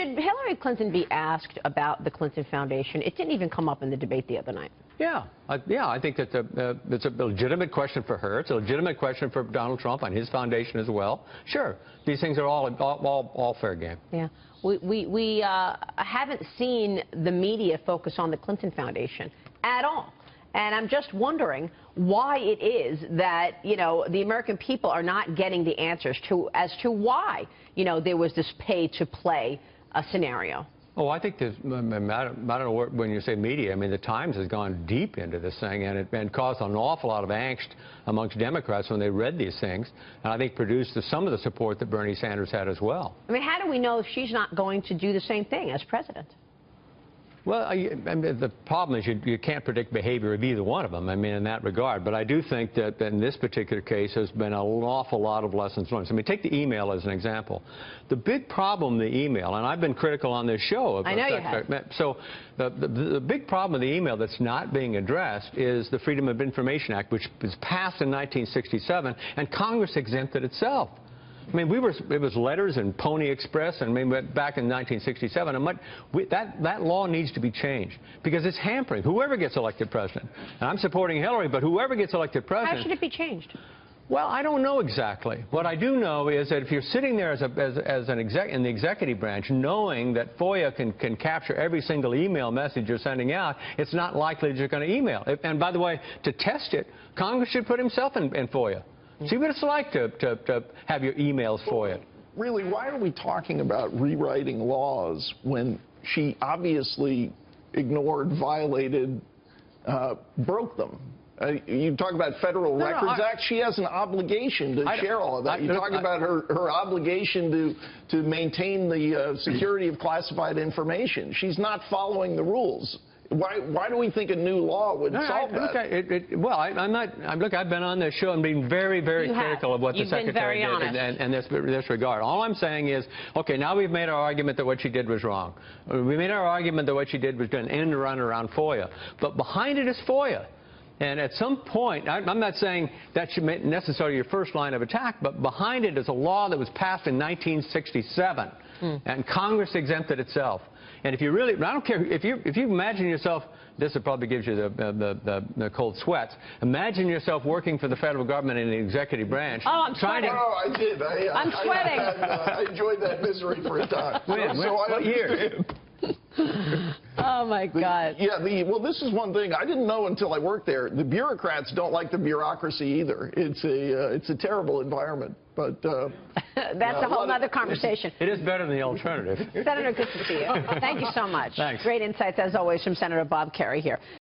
Should Hillary Clinton be asked about the Clinton Foundation? It didn't even come up in the debate the other night. Yeah, I think that it's a legitimate question for her. It's a legitimate question for Donald Trump and his foundation as well. Sure, these things are all fair game. Yeah, we haven't seen the media focus on the Clinton Foundation at all. And I'm just wondering why it is that, the American people are not getting the answers as to why, there was this pay-to-play scenario. Oh, I think there's, I don't know when you say media, I mean, the Times has gone deep into this thing and caused an awful lot of angst amongst Democrats when they read these things, and I think produced some of the support that Bernie Sanders had as well. I mean, how do we know if she's not going to do the same thing as president? Well, I mean, the problem is you can't predict behavior of either one of them, I mean, in that regard. But I do think that in this particular case, there's been an awful lot of lessons learned. I mean, take the email as an example. The big problem with the email, and I've been critical on this show. I know you have. So the big problem with the email that's not being addressed is the Freedom of Information Act, which was passed in 1967, and Congress exempted itself. I mean, it was letters and Pony Express, and I mean, back in 1967. And that law needs to be changed because it's hampering whoever gets elected president. And I'm supporting Hillary, but whoever gets elected president. How should it be changed? Well, I don't know exactly. What I do know is that if you're sitting there in the executive branch, knowing that FOIA can capture every single email message you're sending out, it's not likely that you're going to email. And by the way, to test it, Congress should put himself in FOIA. See what it's like to have your emails FOIA'd. Really, why are we talking about rewriting laws when she obviously ignored, violated, broke them? You talk about Federal Records Act. She has an obligation to share all of that. You talk about her obligation to maintain the security of classified information. She's not following the rules. Why do we think a new law would solve that? Well, I've been on this show and been very, very critical of what the Secretary did in this regard. All I'm saying is, okay, now we've made our argument that what she did was wrong. We made our argument that what she did was an end run around FOIA. But behind it is FOIA. And at some point, I'm not saying that should be necessarily your first line of attack, but behind it is a law that was passed in 1967, and Congress exempted itself. And if you really, I don't care, if you imagine yourself, this probably gives you the cold sweats. Imagine yourself working for the federal government in the executive branch. Oh, I'm sweating. Oh, I did. I'm sweating. I enjoyed that misery for a time. What year? Oh, my God. Yeah, well, this is one thing I didn't know until I worked there. The bureaucrats don't like the bureaucracy either. It's a terrible environment. But that's a whole other conversation. It is better than the alternative. Senator, good to see you. Thank you so much. Thanks. Great insights, as always, from Senator Bob Kerrey here.